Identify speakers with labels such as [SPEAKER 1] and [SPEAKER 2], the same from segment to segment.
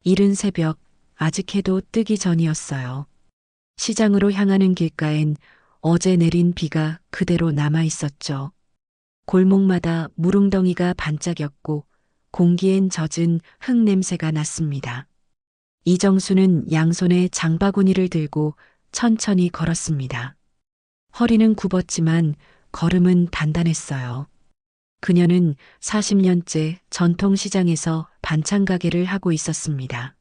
[SPEAKER 1] 이른 새벽, 아직 해도 뜨기 전이었어요. 시장으로 향하는 길가엔 어제 내린 비가 그대로 남아 있었죠. 골목마다 무릉덩이가 반짝였고 공기엔 젖은 흙 냄새가 났습니다. 이정수는 양손에 장바구니를 들고 천천히 걸었습니다. 허리는 굽었지만 걸음은 단단했어요. 그녀는 40년째 전통시장에서 반찬 가게를 하고 있었습니다.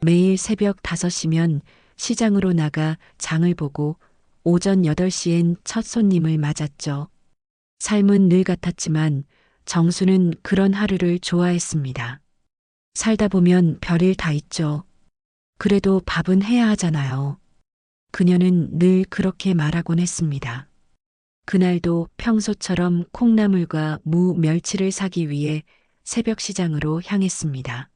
[SPEAKER 1] 매일 새벽 5시면 시장으로 나가 장을 보고 오전 8시엔 첫 손님을 맞았죠. 삶은 늘 같았지만 정수는 그런 하루를 좋아했습니다. 살다 보면 별일 다 있죠. 그래도 밥은 해야 하잖아요. 그녀는 늘 그렇게 말하곤 했습니다. 그날도 평소처럼 콩나물과 무, 멸치를 사기 위해 새벽 시장으로 향했습니다.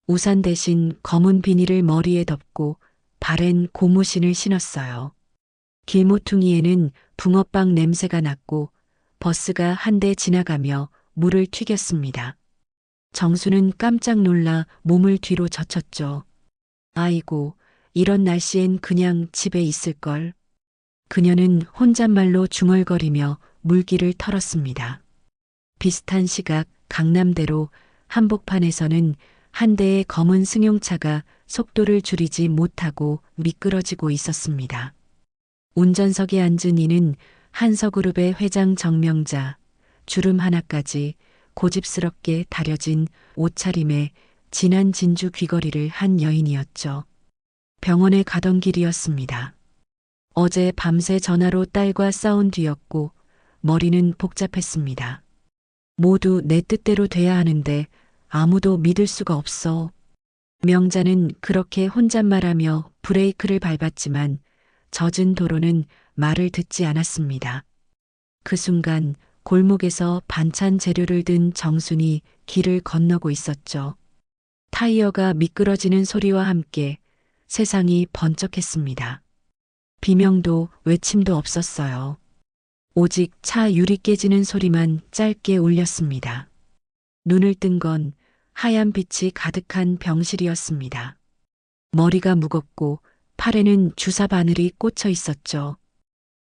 [SPEAKER 1] 우산 대신 검은 비닐을 머리에 덮고 발엔 고무신을 신었어요. 길모퉁이에는 붕어빵 냄새가 났고 버스가 한 대 지나가며 물을 튀겼습니다. 정수는 깜짝 놀라 몸을 뒤로 젖혔죠. 아이고, 이런 날씨엔 그냥 집에 있을걸. 그녀는 혼잣말로 중얼거리며 물기를 털었습니다. 비슷한 시각 강남대로 한복판에서는 한 대의 검은 승용차가 속도를 줄이지 못하고 미끄러지고 있었습니다. 운전석에 앉은 이는 한서그룹의 회장 정명자, 주름 하나까지 고집스럽게 다려진 옷차림에 진한 진주 귀걸이를 한 여인이었죠. 병원에 가던 길이었습니다. 어제 밤새 전화로 딸과 싸운 뒤였고 머리는 복잡했습니다. 모두 내 뜻대로 돼야 하는데 아무도 믿을 수가 없어. 명자는 그렇게 혼잣말하며 브레이크를 밟았지만 젖은 도로는 말을 듣지 않았습니다. 그 순간 골목에서 반찬 재료를 든 정순이 길을 건너고 있었죠. 타이어가 미끄러지는 소리와 함께 세상이 번쩍했습니다. 비명도 외침도 없었어요. 오직 차 유리 깨지는 소리만 짧게 울렸습니다. 눈을 뜬 건 하얀 빛이 가득한 병실이었습니다. 머리가 무겁고 팔에는 주사 바늘이 꽂혀 있었죠.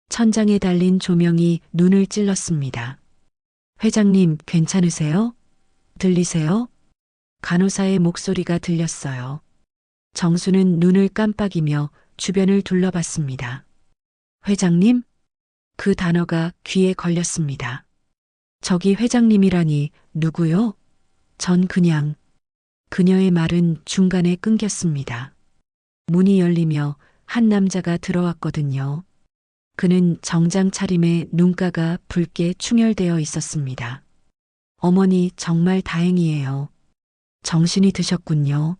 [SPEAKER 1] 천장에 달린 조명이 눈을 찔렀습니다. 회장님, 괜찮으세요? 들리세요? 간호사의 목소리가 들렸어요. 정수는 눈을 깜빡이며 주변을 둘러봤습니다. 회장님? 그 단어가 귀에 걸렸습니다. 저기 회장님이라니 누구요? 전 그냥. 그녀의 말은 중간에 끊겼습니다. 문이 열리며 한 남자가 들어왔거든요. 그는 정장 차림에 눈가가 붉게 충혈되어 있었습니다. 어머니, 정말 다행이에요. 정신이 드셨군요.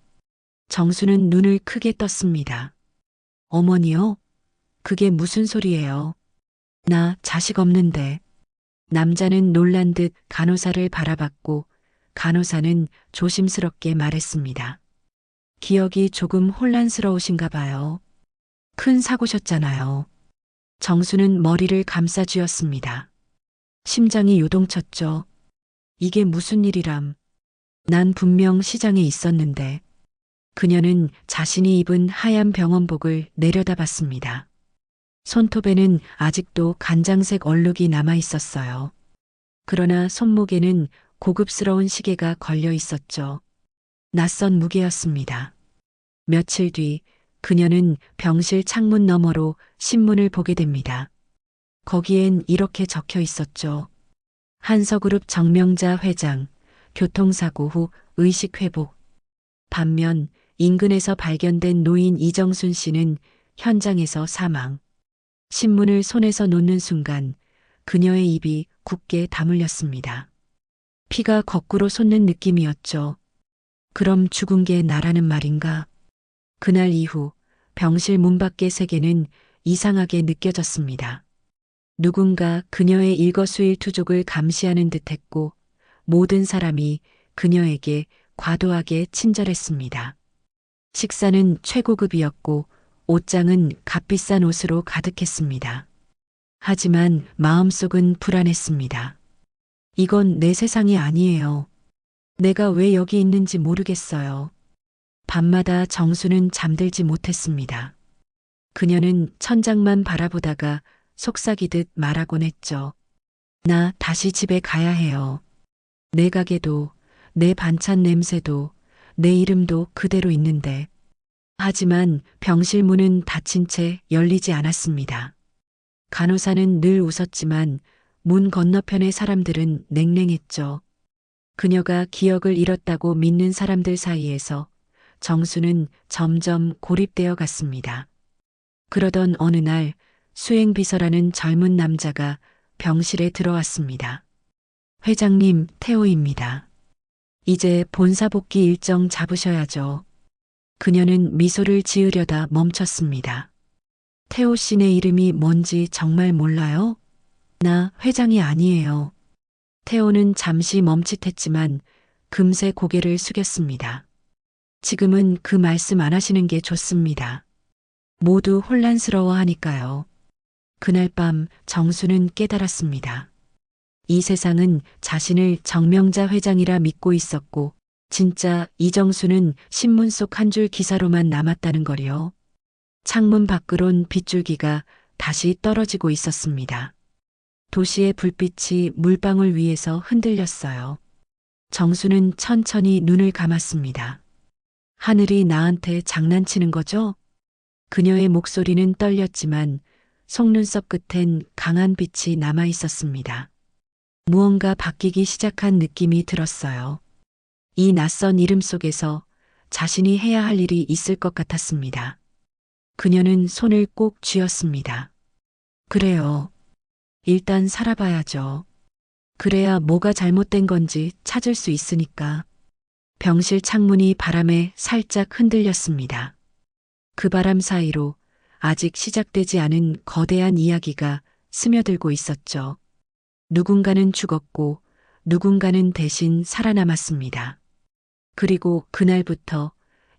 [SPEAKER 1] 정수는 눈을 크게 떴습니다. 어머니요? 그게 무슨 소리예요? 나 자식 없는데. 남자는 놀란 듯 간호사를 바라봤고 간호사는 조심스럽게 말했습니다. 기억이 조금 혼란스러우신가 봐요. 큰 사고셨잖아요. 정수는 머리를 감싸쥐었습니다. 심장이 요동쳤죠. 이게 무슨 일이람. 난 분명 시장에 있었는데. 그녀는 자신이 입은 하얀 병원복을 내려다봤습니다. 손톱에는 아직도 간장색 얼룩이 남아 있었어요. 그러나 손목에는 고급스러운 시계가 걸려 있었죠. 낯선 무게였습니다. 며칠 뒤 그녀는 병실 창문 너머로 신문을 보게 됩니다. 거기엔 이렇게 적혀 있었죠. 한서그룹 정명자 회장, 교통사고 후 의식 회복. 반면 인근에서 발견된 노인 이정순 씨는 현장에서 사망. 신문을 손에서 놓는 순간 그녀의 입이 굳게 다물렸습니다. 피가 거꾸로 솟는 느낌이었죠. 그럼 죽은 게 나라는 말인가? 그날 이후 병실 문 밖의 세계는 이상하게 느껴졌습니다. 누군가 그녀의 일거수일투족을 감시하는 듯했고 모든 사람이 그녀에게 과도하게 친절했습니다. 식사는 최고급이었고 옷장은 값비싼 옷으로 가득했습니다. 하지만 마음속은 불안했습니다. 이건 내 세상이 아니에요. 내가 왜 여기 있는지 모르겠어요. 밤마다 정수는 잠들지 못했습니다. 그녀는 천장만 바라보다가 속삭이듯 말하곤 했죠. 나 다시 집에 가야 해요. 내 가게도, 내 반찬 냄새도, 내 이름도 그대로 있는데. 하지만 병실 문은 닫힌 채 열리지 않았습니다. 간호사는 늘 웃었지만 문 건너편의 사람들은 냉랭했죠. 그녀가 기억을 잃었다고 믿는 사람들 사이에서 정수는 점점 고립되어 갔습니다. 그러던 어느 날 수행비서라는 젊은 남자가 병실에 들어왔습니다. 회장님, 태호입니다. 이제 본사복귀 일정 잡으셔야죠. 그녀는 미소를 지으려다 멈췄습니다. 태호 씨네 이름이 뭔지 정말 몰라요? 나 회장이 아니에요. 태호는 잠시 멈칫했지만 금세 고개를 숙였습니다. 지금은 그 말씀 안 하시는 게 좋습니다. 모두 혼란스러워 하니까요. 그날 밤 정수는 깨달았습니다. 이 세상은 자신을 정명자 회장이라 믿고 있었고 진짜 이정수는 신문 속 한 줄 기사로만 남았다는 거리요. 창문 밖으론 빗줄기가 다시 떨어지고 있었습니다. 도시의 불빛이 물방울 위에서 흔들렸어요. 정수는 천천히 눈을 감았습니다. 하늘이 나한테 장난치는 거죠? 그녀의 목소리는 떨렸지만 속눈썹 끝엔 강한 빛이 남아 있었습니다. 무언가 바뀌기 시작한 느낌이 들었어요. 이 낯선 이름 속에서 자신이 해야 할 일이 있을 것 같았습니다. 그녀는 손을 꼭 쥐었습니다. 그래요. 일단 살아봐야죠. 그래야 뭐가 잘못된 건지 찾을 수 있으니까. 병실 창문이 바람에 살짝 흔들렸습니다. 그 바람 사이로 아직 시작되지 않은 거대한 이야기가 스며들고 있었죠. 누군가는 죽었고 누군가는 대신 살아남았습니다. 그리고 그날부터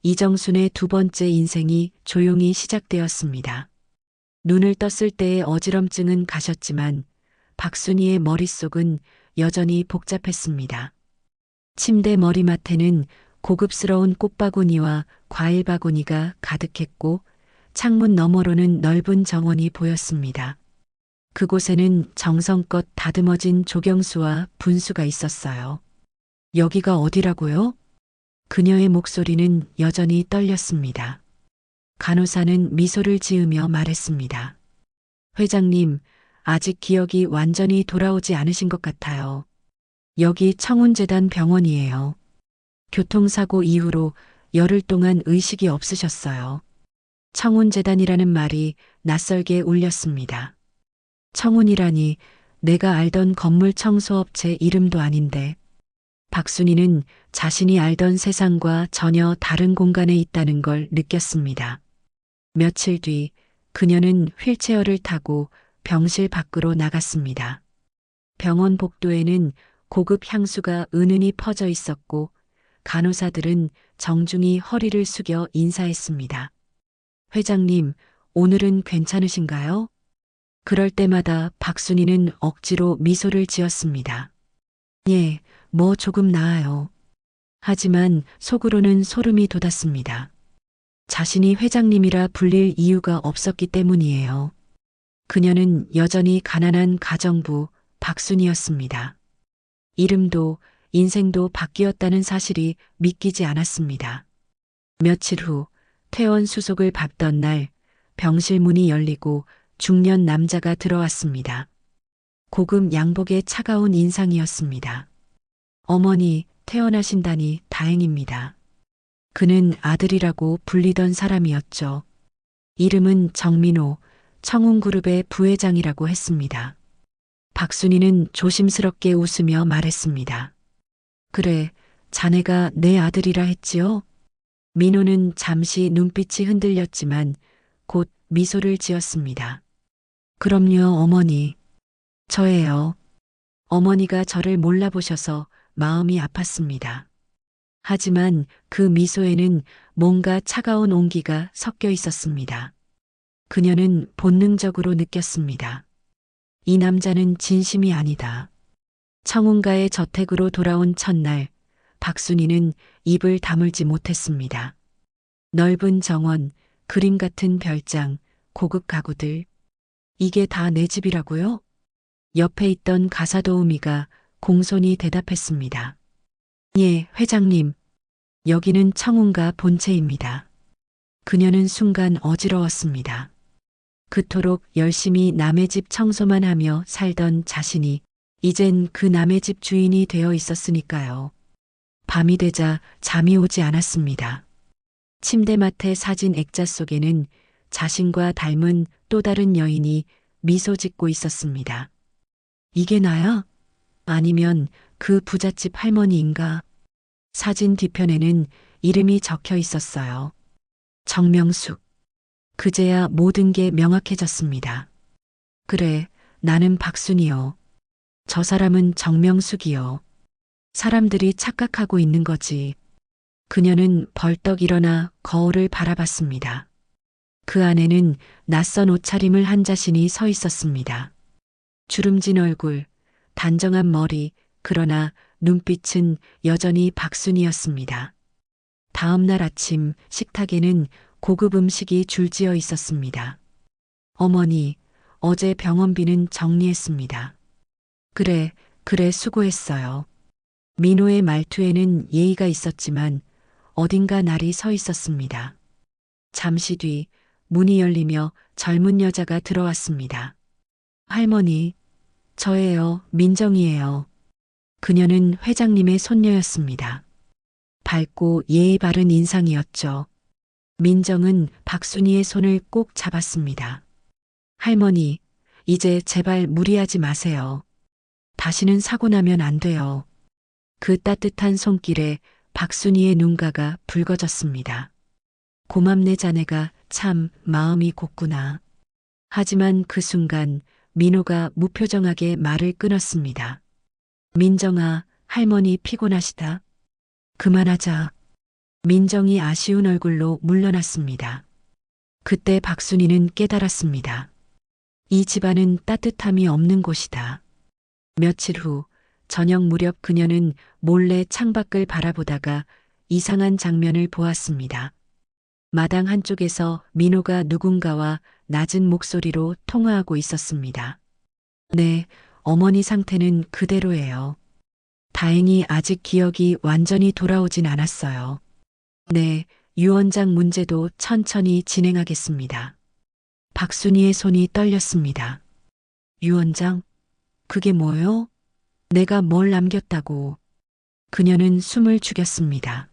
[SPEAKER 1] 이정순의 두 번째 인생이 조용히 시작되었습니다. 눈을 떴을 때의 어지럼증은 가셨지만 박순희의 머릿속은 여전히 복잡했습니다. 침대 머리맡에는 고급스러운 꽃바구니와 과일 바구니가 가득했고 창문 너머로는 넓은 정원이 보였습니다. 그곳에는 정성껏 다듬어진 조경수와 분수가 있었어요. 여기가 어디라고요? 그녀의 목소리는 여전히 떨렸습니다. 간호사는 미소를 지으며 말했습니다. 회장님, 아직 기억이 완전히 돌아오지 않으신 것 같아요. 여기 청운재단 병원이에요. 교통사고 이후로 열흘 동안 의식이 없으셨어요. 청운재단이라는 말이 낯설게 울렸습니다. 청운이라니 내가 알던 건물 청소업체 이름도 아닌데. 박순희는 자신이 알던 세상과 전혀 다른 공간에 있다는 걸 느꼈습니다. 며칠 뒤 그녀는 휠체어를 타고 병실 밖으로 나갔습니다. 병원 복도에는 고급 향수가 은은히 퍼져 있었고 간호사들은 정중히 허리를 숙여 인사했습니다. 회장님, 오늘은 괜찮으신가요? 그럴 때마다 박순희는 억지로 미소를 지었습니다. 예, 뭐 조금 나아요. 하지만 속으로는 소름이 돋았습니다. 자신이 회장님이라 불릴 이유가 없었기 때문이에요. 그녀는 여전히 가난한 가정부 박순희였습니다. 이름도 인생도 바뀌었다는 사실이 믿기지 않았습니다. 며칠 후 퇴원 수속을 밟던 날 병실 문이 열리고 중년 남자가 들어왔습니다. 고급 양복의 차가운 인상이었습니다. 어머니, 퇴원하신다니 다행입니다. 그는 아들이라고 불리던 사람이었죠. 이름은 정민호, 청운그룹의 부회장이라고 했습니다. 박순희는 조심스럽게 웃으며 말했습니다. 그래, 자네가 내 아들이라 했지요? 민호는 잠시 눈빛이 흔들렸지만 곧 미소를 지었습니다. 그럼요, 어머니. 저예요. 어머니가 저를 몰라보셔서 마음이 아팠습니다. 하지만 그 미소에는 뭔가 차가운 온기가 섞여 있었습니다. 그녀는 본능적으로 느꼈습니다. 이 남자는 진심이 아니다. 청운가의 저택으로 돌아온 첫날, 박순희는 입을 다물지 못했습니다. 넓은 정원, 그림 같은 별장, 고급 가구들. 이게 다 내 집이라고요? 옆에 있던 가사도우미가 공손히 대답했습니다. 예, 회장님. 여기는 청운가 본체입니다. 그녀는 순간 어지러웠습니다. 그토록 열심히 남의 집 청소만 하며 살던 자신이 이젠 그 남의 집 주인이 되어 있었으니까요. 밤이 되자 잠이 오지 않았습니다. 침대맡의 사진 액자 속에는 자신과 닮은 또 다른 여인이 미소 짓고 있었습니다. 이게 나야? 아니면 그 부잣집 할머니인가? 사진 뒤편에는 이름이 적혀 있었어요. 정명숙. 그제야 모든 게 명확해졌습니다. 그래, 나는 박순이요. 저 사람은 정명숙이요. 사람들이 착각하고 있는 거지. 그녀는 벌떡 일어나 거울을 바라봤습니다. 그 안에는 낯선 옷차림을 한 자신이 서 있었습니다. 주름진 얼굴, 단정한 머리, 그러나 눈빛은 여전히 박순이었습니다. 다음 날 아침 식탁에는 고급 음식이 줄지어 있었습니다. 어머니, 어제 병원비는 정리했습니다. 그래, 그래 수고했어요. 민호의 말투에는 예의가 있었지만 어딘가 날이 서 있었습니다. 잠시 뒤 문이 열리며 젊은 여자가 들어왔습니다. 할머니, 저예요, 민정이에요. 그녀는 회장님의 손녀였습니다. 밝고 예의 바른 인상이었죠. 민정은 박순이의 손을 꼭 잡았습니다. 할머니, 이제 제발 무리하지 마세요. 다시는 사고 나면 안 돼요. 그 따뜻한 손길에 박순이의 눈가가 붉어졌습니다. 고맙네 자네가 참 마음이 곱구나. 하지만 그 순간 민호가 무표정하게 말을 끊었습니다. 민정아, 할머니 피곤하시다. 그만하자. 민정이 아쉬운 얼굴로 물러났습니다. 그때 박순이는 깨달았습니다. 이 집안은 따뜻함이 없는 곳이다. 며칠 후 저녁 무렵 그녀는 몰래 창밖을 바라보다가 이상한 장면을 보았습니다. 마당 한쪽에서 민호가 누군가와 낮은 목소리로 통화하고 있었습니다. 네, 어머니 상태는 그대로예요. 다행히 아직 기억이 완전히 돌아오진 않았어요. 네, 유언장 문제도 천천히 진행하겠습니다. 박순이의 손이 떨렸습니다. 유언장? 그게 뭐요? 내가 뭘 남겼다고. 그녀는 숨을 죽였습니다.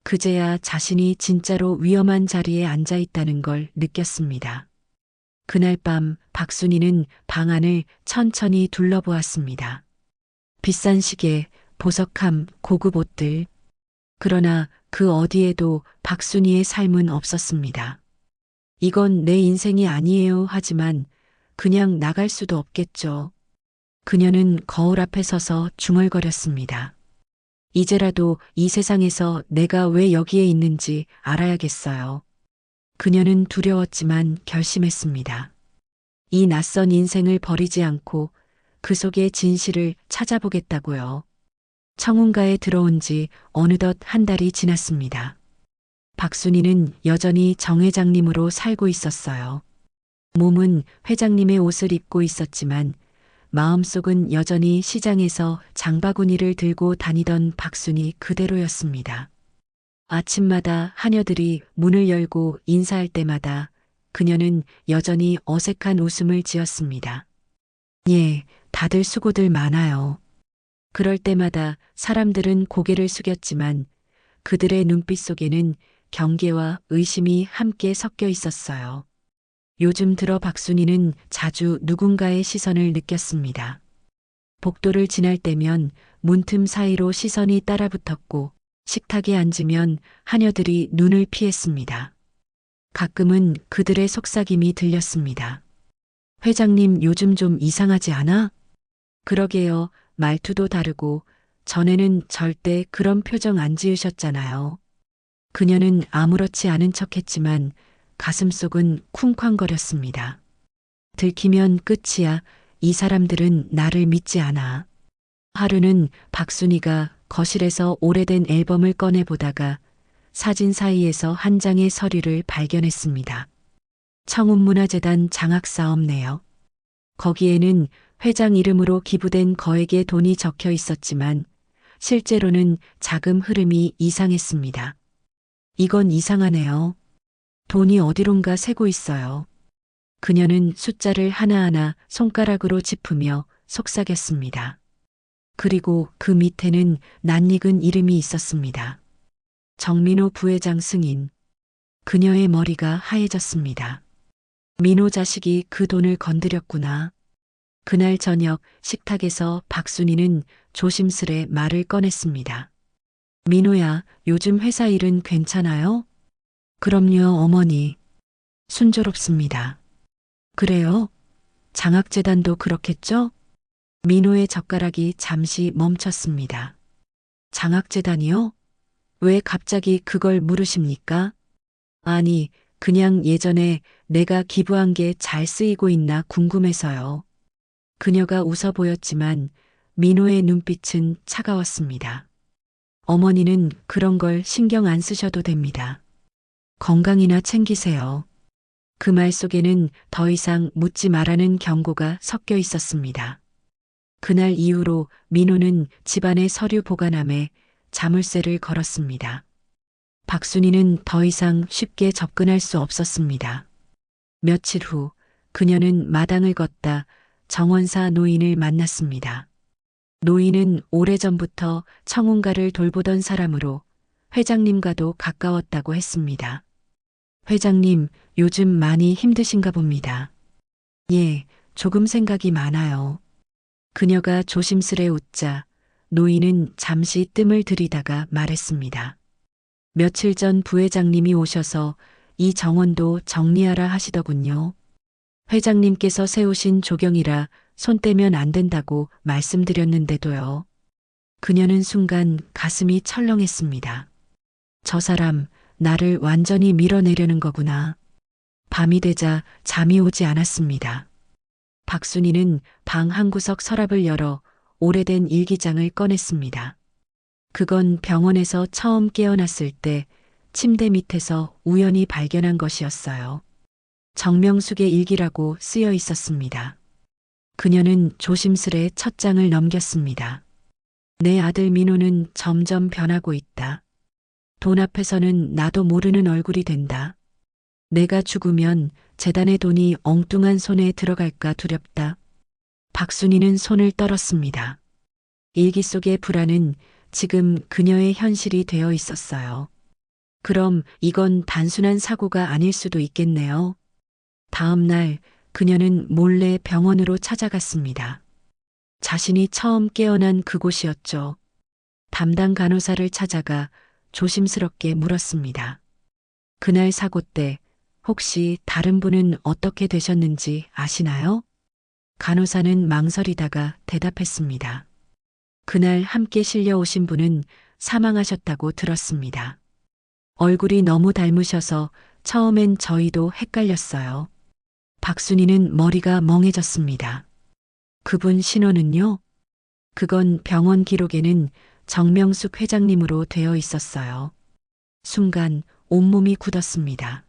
[SPEAKER 1] 그제야 자신이 진짜로 위험한 자리에 앉아 있다는 걸 느꼈습니다. 그날 밤 박순이는 방 안을 천천히 둘러보았습니다. 비싼 시계, 보석함, 고급 옷들. 그러나 그 어디에도 박순이의 삶은 없었습니다. 이건 내 인생이 아니에요 하지만 그냥 나갈 수도 없겠죠. 그녀는 거울 앞에 서서 중얼거렸습니다. 이제라도 이 세상에서 내가 왜 여기에 있는지 알아야겠어요. 그녀는 두려웠지만 결심했습니다. 이 낯선 인생을 버리지 않고 그 속의 진실을 찾아보겠다고요. 청운가에 들어온 지 어느덧 한 달이 지났습니다. 박순이는 여전히 정 회장님으로 살고 있었어요. 몸은 회장님의 옷을 입고 있었지만 마음속은 여전히 시장에서 장바구니를 들고 다니던 박순이 그대로였습니다. 아침마다 하녀들이 문을 열고 인사할 때마다 그녀는 여전히 어색한 웃음을 지었습니다. 예, 다들 수고들 많아요. 그럴 때마다 사람들은 고개를 숙였지만 그들의 눈빛 속에는 경계와 의심이 함께 섞여 있었어요. 요즘 들어 박순이는 자주 누군가의 시선을 느꼈습니다. 복도를 지날 때면 문틈 사이로 시선이 따라붙었고 식탁에 앉으면 하녀들이 눈을 피했습니다. 가끔은 그들의 속삭임이 들렸습니다. 회장님 요즘 좀 이상하지 않아? 그러게요. 말투도 다르고 전에는 절대 그런 표정 안 지으셨잖아요. 그녀는 아무렇지 않은 척했지만 가슴속은 쿵쾅거렸습니다. 들키면 끝이야. 이 사람들은 나를 믿지 않아. 하루는 박순이가 거실에서 오래된 앨범을 꺼내보다가 사진 사이에서 한 장의 서류를 발견했습니다. 청운문화재단 장학사업네요. 거기에는 회장 이름으로 기부된 거액의 돈이 적혀 있었지만 실제로는 자금 흐름이 이상했습니다. 이건 이상하네요. 돈이 어디론가 새고 있어요. 그녀는 숫자를 하나하나 손가락으로 짚으며 속삭였습니다. 그리고 그 밑에는 낯익은 이름이 있었습니다. 정민호 부회장 승인. 그녀의 머리가 하얘졌습니다. 민호 자식이 그 돈을 건드렸구나. 그날 저녁 식탁에서 박순희는 조심스레 말을 꺼냈습니다. 민호야, 요즘 회사 일은 괜찮아요? 그럼요, 어머니. 순조롭습니다. 그래요? 장학재단도 그렇겠죠? 민호의 젓가락이 잠시 멈췄습니다. 장학재단이요? 왜 갑자기 그걸 물으십니까? 아니, 그냥 예전에 내가 기부한 게 잘 쓰이고 있나 궁금해서요. 그녀가 웃어 보였지만 민호의 눈빛은 차가웠습니다. 어머니는 그런 걸 신경 안 쓰셔도 됩니다. 건강이나 챙기세요. 그 말 속에는 더 이상 묻지 말라는 경고가 섞여 있었습니다. 그날 이후로 민호는 집안의 서류 보관함에 자물쇠를 걸었습니다. 박순희는 더 이상 쉽게 접근할 수 없었습니다. 며칠 후 그녀는 마당을 걷다 정원사 노인을 만났습니다. 노인은 오래전부터 청운가를 돌보던 사람으로 회장님과도 가까웠다고 했습니다. 회장님, 요즘 많이 힘드신가 봅니다. 예, 조금 생각이 많아요. 그녀가 조심스레 웃자 노인은 잠시 뜸을 들이다가 말했습니다. 며칠 전 부회장님이 오셔서 이 정원도 정리하라 하시더군요. 회장님께서 세우신 조경이라 손 떼면 안 된다고 말씀드렸는데도요. 그녀는 순간 가슴이 철렁했습니다. 저 사람, 나를 완전히 밀어내려는 거구나. 밤이 되자 잠이 오지 않았습니다. 박순희는 방 한구석 서랍을 열어 오래된 일기장을 꺼냈습니다. 그건 병원에서 처음 깨어났을 때 침대 밑에서 우연히 발견한 것이었어요. 정명숙의 일기라고 쓰여 있었습니다. 그녀는 조심스레 첫 장을 넘겼습니다. 내 아들 민호는 점점 변하고 있다. 돈 앞에서는 나도 모르는 얼굴이 된다. 내가 죽으면 재단의 돈이 엉뚱한 손에 들어갈까 두렵다. 박순희는 손을 떨었습니다. 일기 속의 불안은 지금 그녀의 현실이 되어 있었어요. 그럼 이건 단순한 사고가 아닐 수도 있겠네요. 다음 날 그녀는 몰래 병원으로 찾아갔습니다. 자신이 처음 깨어난 그곳이었죠. 담당 간호사를 찾아가 조심스럽게 물었습니다. 그날 사고 때 혹시 다른 분은 어떻게 되셨는지 아시나요? 간호사는 망설이다가 대답했습니다. 그날 함께 실려오신 분은 사망하셨다고 들었습니다. 얼굴이 너무 닮으셔서 처음엔 저희도 헷갈렸어요. 박순희는 머리가 멍해졌습니다. 그분 신원은요? 그건 병원 기록에는 정명숙 회장님으로 되어 있었어요. 순간 온몸이 굳었습니다.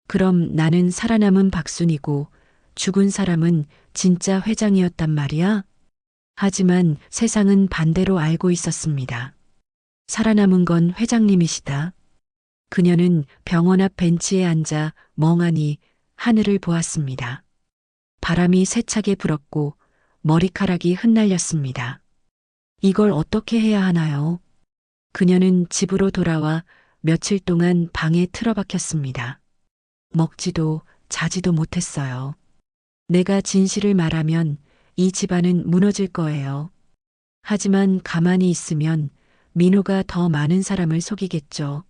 [SPEAKER 1] 그럼 나는 살아남은 박순희고 죽은 사람은 진짜 회장이었단 말이야? 하지만 세상은 반대로 알고 있었습니다. 살아남은 건 회장님이시다. 그녀는 병원 앞 벤치에 앉아 멍하니 하늘을 보았습니다. 바람이 세차게 불었고 머리카락이 흩날렸습니다. 이걸 어떻게 해야 하나요? 그녀는 집으로 돌아와 며칠 동안 방에 틀어박혔습니다. 먹지도 자지도 못했어요. 내가 진실을 말하면 이 집안은 무너질 거예요. 하지만 가만히 있으면 민호가 더 많은 사람을 속이겠죠.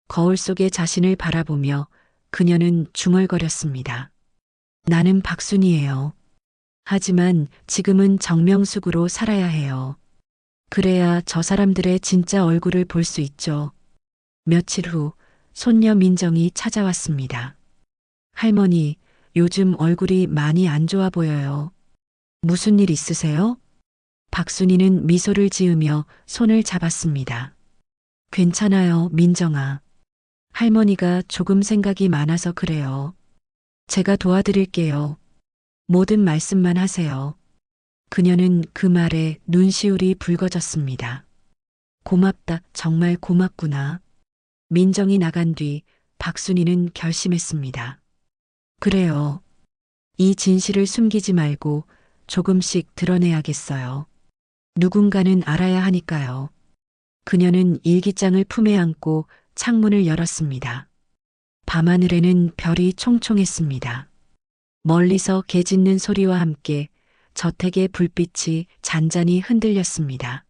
[SPEAKER 1] 거울 속에 자신을 바라보며 그녀는 중얼거렸습니다. 나는 박순희예요. 하지만 지금은 정명숙으로 살아야 해요. 그래야 저 사람들의 진짜 얼굴을 볼 수 있죠. 며칠 후 손녀 민정이 찾아왔습니다. 할머니, 요즘 얼굴이 많이 안 좋아 보여요. 무슨 일 있으세요? 박순희는 미소를 지으며 손을 잡았습니다. 괜찮아요, 민정아. 할머니가 조금 생각이 많아서 그래요. 제가 도와드릴게요. 모든 말씀만 하세요. 그녀는 그 말에 눈시울이 붉어졌습니다. 고맙다, 정말 고맙구나. 민정이 나간 뒤 박순이는 결심했습니다. 그래요. 이 진실을 숨기지 말고 조금씩 드러내야겠어요. 누군가는 알아야 하니까요. 그녀는 일기장을 품에 안고 창문을 열었습니다. 밤하늘에는 별이 총총했습니다. 멀리서 개 짖는 소리와 함께 저택의 불빛이 잔잔히 흔들렸습니다.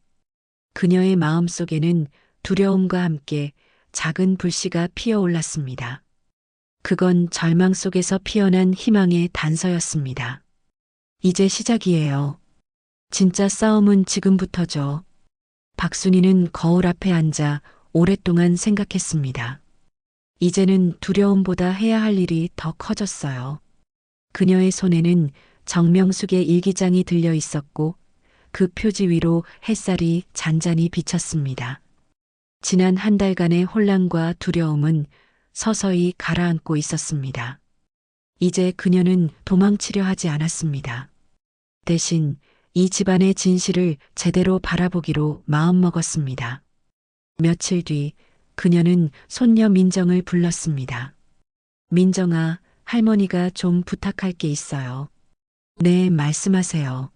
[SPEAKER 1] 그녀의 마음속에는 두려움과 함께 작은 불씨가 피어올랐습니다. 그건 절망 속에서 피어난 희망의 단서였습니다. 이제 시작이에요. 진짜 싸움은 지금부터죠. 박순이는 거울 앞에 앉아 오랫동안 생각했습니다. 이제는 두려움보다 해야 할 일이 더 커졌어요. 그녀의 손에는 정명숙의 일기장이 들려 있었고 그 표지 위로 햇살이 잔잔히 비쳤습니다. 지난 한 달간의 혼란과 두려움은 서서히 가라앉고 있었습니다. 이제 그녀는 도망치려 하지 않았습니다. 대신 이 집안의 진실을 제대로 바라보기로 마음먹었습니다. 며칠 뒤 그녀는 손녀 민정을 불렀습니다. 민정아, 할머니가 좀 부탁할 게 있어요. 네, 말씀하세요.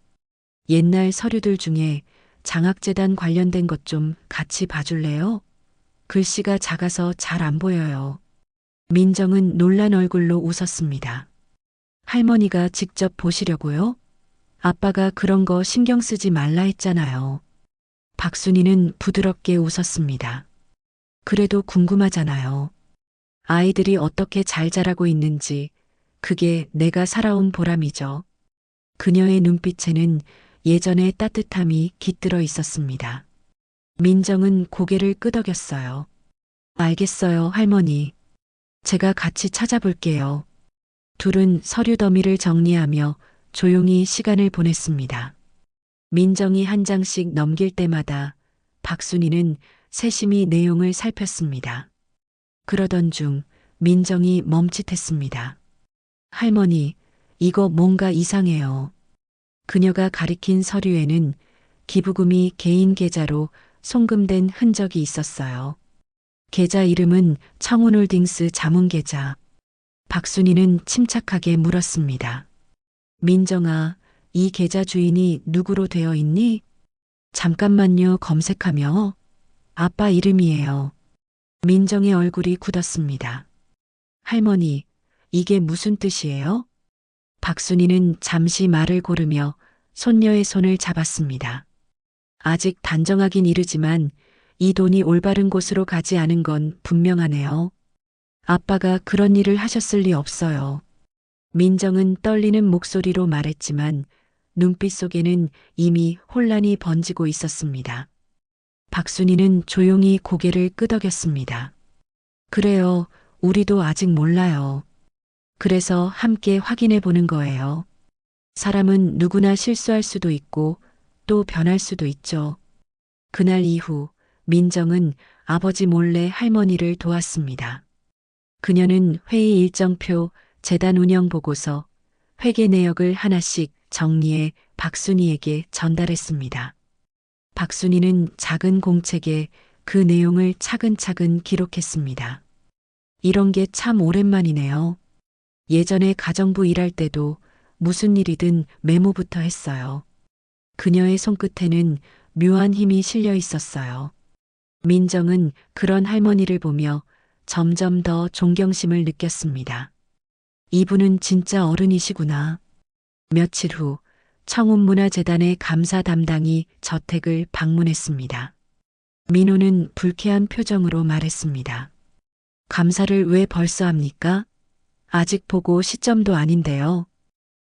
[SPEAKER 1] 옛날 서류들 중에 장학재단 관련된 것 좀 같이 봐줄래요? 글씨가 작아서 잘 안 보여요. 민정은 놀란 얼굴로 웃었습니다. 할머니가 직접 보시려고요? 아빠가 그런 거 신경 쓰지 말라 했잖아요. 박순이는 부드럽게 웃었습니다. 그래도 궁금하잖아요. 아이들이 어떻게 잘 자라고 있는지 그게 내가 살아온 보람이죠. 그녀의 눈빛에는 예전의 따뜻함이 깃들어 있었습니다. 민정은 고개를 끄덕였어요. 알겠어요, 할머니. 제가 같이 찾아볼게요. 둘은 서류 더미를 정리하며 조용히 시간을 보냈습니다. 민정이 한 장씩 넘길 때마다 박순이는 세심히 내용을 살폈습니다. 그러던 중 민정이 멈칫했습니다. 할머니, 이거 뭔가 이상해요. 그녀가 가리킨 서류에는 기부금이 개인 계좌로 송금된 흔적이 있었어요. 계좌 이름은 청운홀딩스 자문계좌. 박순이는 침착하게 물었습니다. 민정아, 이 계좌 주인이 누구로 되어 있니? 잠깐만요, 검색하며. 아빠 이름이에요. 민정의 얼굴이 굳었습니다. 할머니, 이게 무슨 뜻이에요? 박순이는 잠시 말을 고르며 손녀의 손을 잡았습니다. 아직 단정하긴 이르지만 이 돈이 올바른 곳으로 가지 않은 건 분명하네요. 아빠가 그런 일을 하셨을 리 없어요. 민정은 떨리는 목소리로 말했지만 눈빛 속에는 이미 혼란이 번지고 있었습니다. 박순이는 조용히 고개를 끄덕였습니다. 그래요, 우리도 아직 몰라요. 그래서 함께 확인해 보는 거예요. 사람은 누구나 실수할 수도 있고 또 변할 수도 있죠. 그날 이후 민정은 아버지 몰래 할머니를 도왔습니다. 그녀는 회의 일정표, 재단 운영 보고서, 회계 내역을 하나씩 정리해 박순이에게 전달했습니다. 박순이는 작은 공책에 그 내용을 차근차근 기록했습니다. 이런 게 참 오랜만이네요. 예전에 가정부 일할 때도 무슨 일이든 메모부터 했어요. 그녀의 손끝에는 묘한 힘이 실려 있었어요. 민정은 그런 할머니를 보며 점점 더 존경심을 느꼈습니다. 이분은 진짜 어른이시구나. 며칠 후 청운문화재단의 감사 담당이 저택을 방문했습니다. 민호는 불쾌한 표정으로 말했습니다. 감사를 왜 벌써 합니까? 아직 보고 시점도 아닌데요.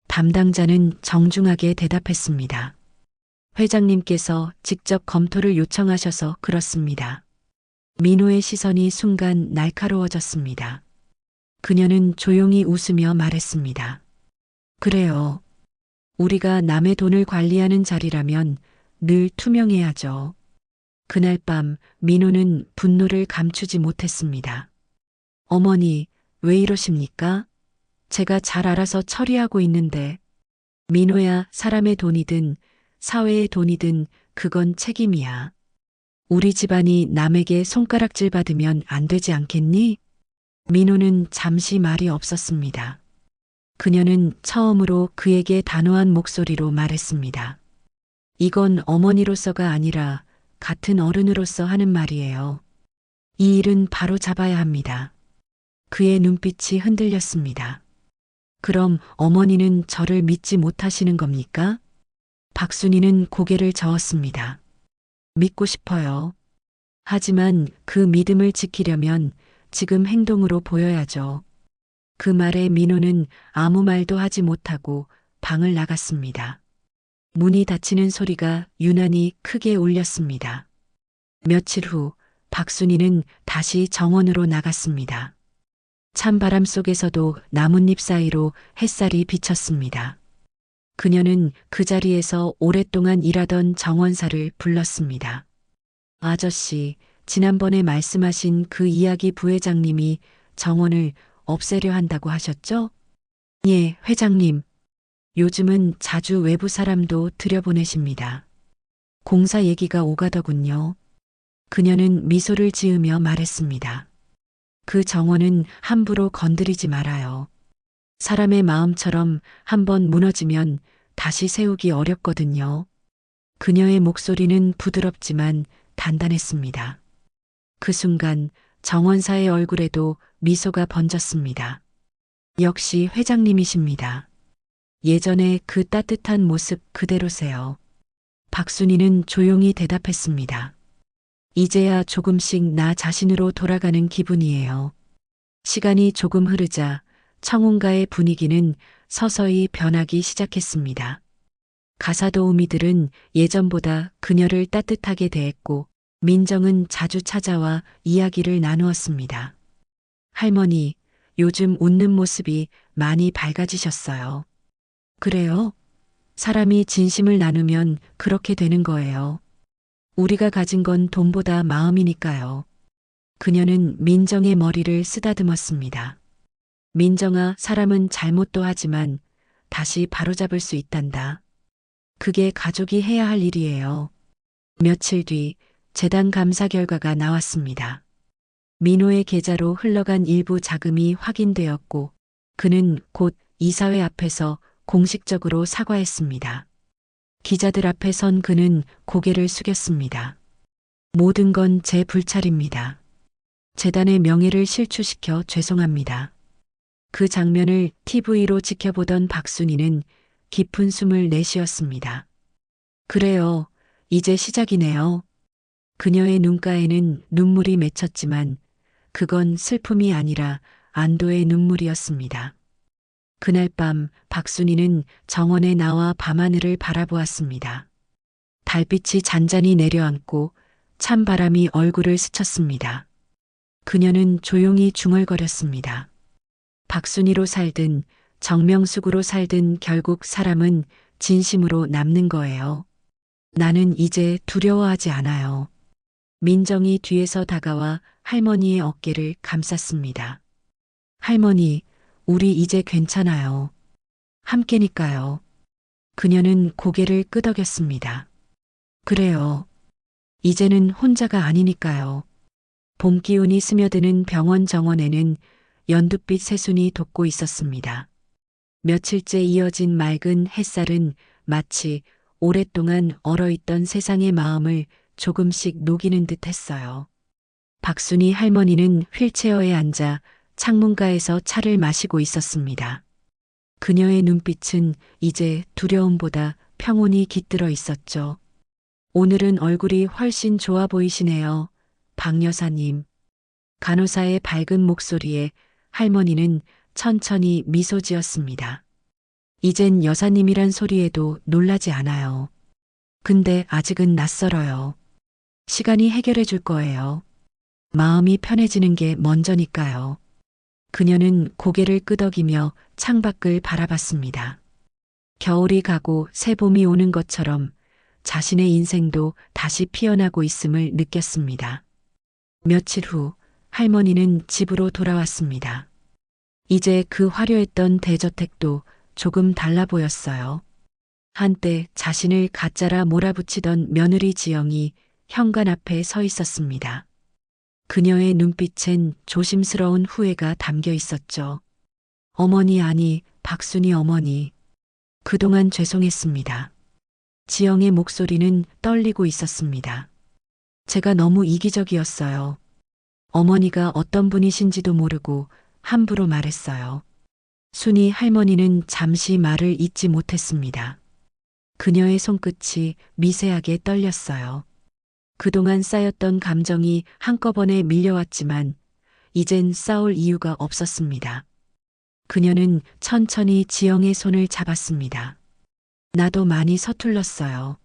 [SPEAKER 1] 담당자는 정중하게 대답했습니다. 회장님께서 직접 검토를 요청하셔서 그렇습니다. 민호의 시선이 순간 날카로워졌습니다. 그녀는 조용히 웃으며 말했습니다. 그래요. 우리가 남의 돈을 관리하는 자리라면 늘 투명해야죠. 그날 밤 민호는 분노를 감추지 못했습니다. 어머니, 왜 이러십니까? 제가 잘 알아서 처리하고 있는데. 민호야, 사람의 돈이든 사회의 돈이든 그건 책임이야. 우리 집안이 남에게 손가락질 받으면 안 되지 않겠니? 민호는 잠시 말이 없었습니다. 그녀는 처음으로 그에게 단호한 목소리로 말했습니다. 이건 어머니로서가 아니라 같은 어른으로서 하는 말이에요. 이 일은 바로 잡아야 합니다. 그의 눈빛이 흔들렸습니다. 그럼 어머니는 저를 믿지 못하시는 겁니까? 박순이는 고개를 저었습니다. 믿고 싶어요. 하지만 그 믿음을 지키려면 지금 행동으로 보여야죠. 그 말에 민호는 아무 말도 하지 못하고 방을 나갔습니다. 문이 닫히는 소리가 유난히 크게 울렸습니다. 며칠 후 박순이는 다시 정원으로 나갔습니다. 찬바람 속에서도 나뭇잎 사이로 햇살이 비쳤습니다. 그녀는 그 자리에서 오랫동안 일하던 정원사를 불렀습니다. 아저씨, 지난번에 말씀하신 그 이야기 부회장님이 정원을 없애려 한다고 하셨죠? 예, 회장님. 요즘은 자주 외부 사람도 들여보내십니다. 공사 얘기가 오가더군요. 그녀는 미소를 지으며 말했습니다. 그 정원은 함부로 건드리지 말아요. 사람의 마음처럼 한번 무너지면 다시 세우기 어렵거든요. 그녀의 목소리는 부드럽지만 단단했습니다. 그 순간 정원사의 얼굴에도 미소가 번졌습니다. 역시 회장님이십니다. 예전에 그 따뜻한 모습 그대로세요. 박순이는 조용히 대답했습니다. 이제야 조금씩 나 자신으로 돌아가는 기분이에요. 시간이 조금 흐르자 청운가의 분위기는 서서히 변하기 시작했습니다. 가사도우미들은 예전보다 그녀를 따뜻하게 대했고 민정은 자주 찾아와 이야기를 나누었습니다. 할머니, 요즘 웃는 모습이 많이 밝아지셨어요. 그래요? 사람이 진심을 나누면 그렇게 되는 거예요. 우리가 가진 건 돈보다 마음이니까요. 그녀는 민정의 머리를 쓰다듬었습니다. 민정아, 사람은 잘못도 하지만 다시 바로잡을 수 있단다. 그게 가족이 해야 할 일이에요. 며칠 뒤 재단 감사 결과가 나왔습니다. 민호의 계좌로 흘러간 일부 자금이 확인되었고 그는 곧 이사회 앞에서 공식적으로 사과했습니다. 기자들 앞에 선 그는 고개를 숙였습니다. 모든 건 제 불찰입니다. 재단의 명예를 실추시켜 죄송합니다. 그 장면을 TV로 지켜보던 박순이는 깊은 숨을 내쉬었습니다. 그래요, 이제 시작이네요. 그녀의 눈가에는 눈물이 맺혔지만 그건 슬픔이 아니라 안도의 눈물이었습니다. 그날 밤 박순이는 정원에 나와 밤하늘을 바라보았습니다. 달빛이 잔잔히 내려앉고 찬바람이 얼굴을 스쳤습니다. 그녀는 조용히 중얼거렸습니다. 박순이로 살든 정명숙으로 살든 결국 사람은 진심으로 남는 거예요. 나는 이제 두려워하지 않아요. 민정이 뒤에서 다가와 할머니의 어깨를 감쌌습니다. 할머니, 우리 이제 괜찮아요. 함께니까요. 그녀는 고개를 끄덕였습니다. 그래요. 이제는 혼자가 아니니까요. 봄 기운이 스며드는 병원 정원에는 연두빛 새순이 돋고 있었습니다. 며칠째 이어진 맑은 햇살은 마치 오랫동안 얼어있던 세상의 마음을 조금씩 녹이는 듯 했어요. 박순이 할머니는 휠체어에 앉아 창문가에서 차를 마시고 있었습니다. 그녀의 눈빛은 이제 두려움보다 평온이 깃들어 있었죠. 오늘은 얼굴이 훨씬 좋아 보이시네요, 박 여사님. 간호사의 밝은 목소리에 할머니는 천천히 미소 지었습니다. 이젠 여사님이란 소리에도 놀라지 않아요. 근데 아직은 낯설어요. 시간이 해결해 줄 거예요. 마음이 편해지는 게 먼저니까요. 그녀는 고개를 끄덕이며 창밖을 바라봤습니다. 겨울이 가고 새 봄이 오는 것처럼 자신의 인생도 다시 피어나고 있음을 느꼈습니다. 며칠 후 할머니는 집으로 돌아왔습니다. 이제 그 화려했던 대저택도 조금 달라 보였어요. 한때 자신을 가짜라 몰아붙이던 며느리 지영이 현관 앞에 서 있었습니다. 그녀의 눈빛엔 조심스러운 후회가 담겨 있었죠. 어머니, 아니, 박순이 어머니. 그동안 죄송했습니다. 지영의 목소리는 떨리고 있었습니다. 제가 너무 이기적이었어요. 어머니가 어떤 분이신지도 모르고 함부로 말했어요. 순이 할머니는 잠시 말을 잇지 못했습니다. 그녀의 손끝이 미세하게 떨렸어요. 그동안 쌓였던 감정이 한꺼번에 밀려왔지만 이젠 싸울 이유가 없었습니다. 그녀는 천천히 지영의 손을 잡았습니다. 나도 많이 서툴렀어요.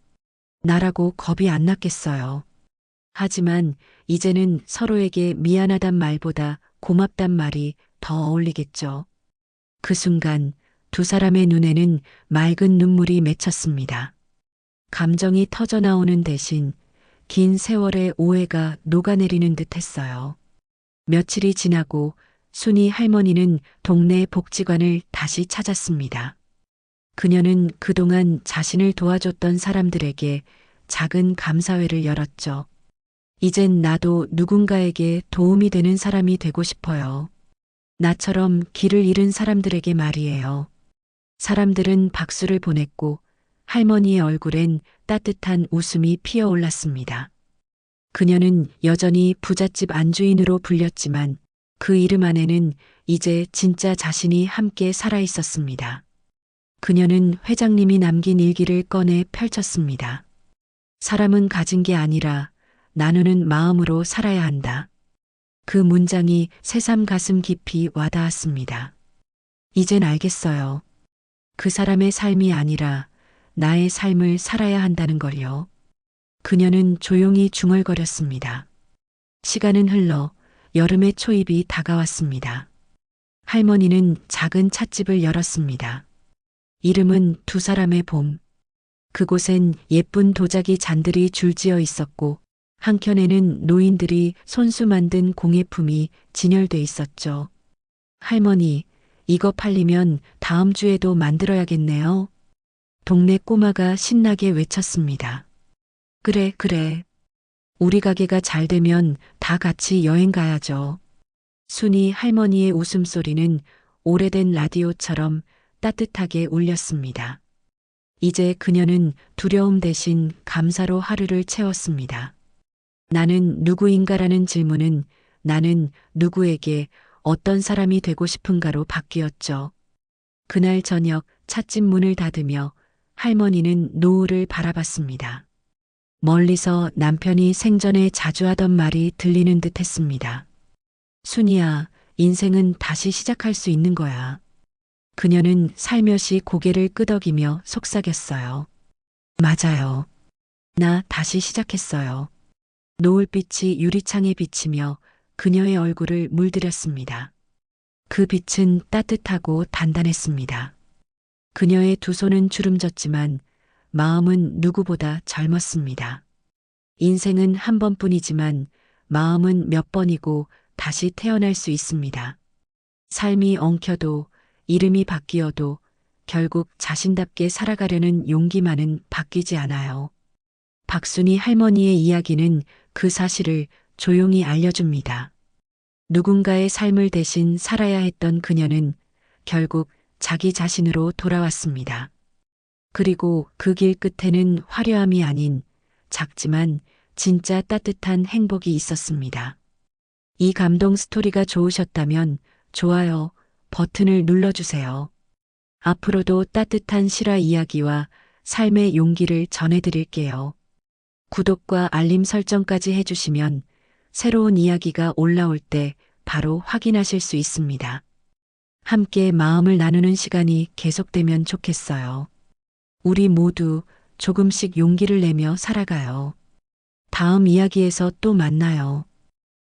[SPEAKER 1] 나라고 겁이 안 났겠어요. 하지만 이제는 서로에게 미안하단 말보다 고맙단 말이 더 어울리겠죠. 그 순간 두 사람의 눈에는 맑은 눈물이 맺혔습니다. 감정이 터져나오는 대신 긴 세월의 오해가 녹아내리는 듯 했어요. 며칠이 지나고 순이 할머니는 동네 복지관을 다시 찾았습니다. 그녀는 그동안 자신을 도와줬던 사람들에게 작은 감사회를 열었죠. 이젠 나도 누군가에게 도움이 되는 사람이 되고 싶어요. 나처럼 길을 잃은 사람들에게 말이에요. 사람들은 박수를 보냈고 할머니의 얼굴엔 따뜻한 웃음이 피어올랐습니다. 그녀는 여전히 부잣집 안주인으로 불렸지만 그 이름 안에는 이제 진짜 자신이 함께 살아 있었습니다. 그녀는 회장님이 남긴 일기를 꺼내 펼쳤습니다. 사람은 가진 게 아니라 나누는 마음으로 살아야 한다. 그 문장이 새삼 가슴 깊이 와닿았습니다. 이젠 알겠어요. 그 사람의 삶이 아니라 나의 삶을 살아야 한다는 걸요. 그녀는 조용히 중얼거렸습니다. 시간은 흘러 여름의 초입이 다가왔습니다. 할머니는 작은 찻집을 열었습니다. 이름은 두 사람의 봄. 그곳엔 예쁜 도자기 잔들이 줄지어 있었고 한켠에는 노인들이 손수 만든 공예품이 진열돼 있었죠. 할머니, 이거 팔리면 다음 주에도 만들어야겠네요. 동네 꼬마가 신나게 외쳤습니다. 그래, 그래. 우리 가게가 잘 되면 다 같이 여행 가야죠. 순이 할머니의 웃음소리는 오래된 라디오처럼 따뜻하게 울렸습니다. 이제 그녀는 두려움 대신 감사로 하루를 채웠습니다. 나는 누구인가라는 질문은 나는 누구에게 어떤 사람이 되고 싶은가로 바뀌었죠. 그날 저녁 찻집 문을 닫으며 할머니는 노을을 바라봤습니다. 멀리서 남편이 생전에 자주 하던 말이 들리는 듯 했습니다. 순이야, 인생은 다시 시작할 수 있는 거야. 그녀는 살며시 고개를 끄덕이며 속삭였어요. 맞아요. 나 다시 시작했어요. 노을빛이 유리창에 비치며 그녀의 얼굴을 물들였습니다. 그 빛은 따뜻하고 단단했습니다. 그녀의 두 손은 주름졌지만 마음은 누구보다 젊었습니다. 인생은 한 번뿐이지만 마음은 몇 번이고 다시 태어날 수 있습니다. 삶이 엉켜도 이름이 바뀌어도 결국 자신답게 살아가려는 용기만은 바뀌지 않아요. 박순이 할머니의 이야기는 그 사실을 조용히 알려줍니다. 누군가의 삶을 대신 살아야 했던 그녀는 결국 자기 자신으로 돌아왔습니다. 그리고 그 길 끝에는 화려함이 아닌 작지만 진짜 따뜻한 행복이 있었습니다. 이 감동 스토리가 좋으셨다면 좋아요 버튼을 눌러주세요. 앞으로도 따뜻한 실화 이야기와 삶의 용기를 전해드릴게요. 구독과 알림 설정까지 해주시면 새로운 이야기가 올라올 때 바로 확인하실 수 있습니다. 함께 마음을 나누는 시간이 계속되면 좋겠어요. 우리 모두 조금씩 용기를 내며 살아가요. 다음 이야기에서 또 만나요.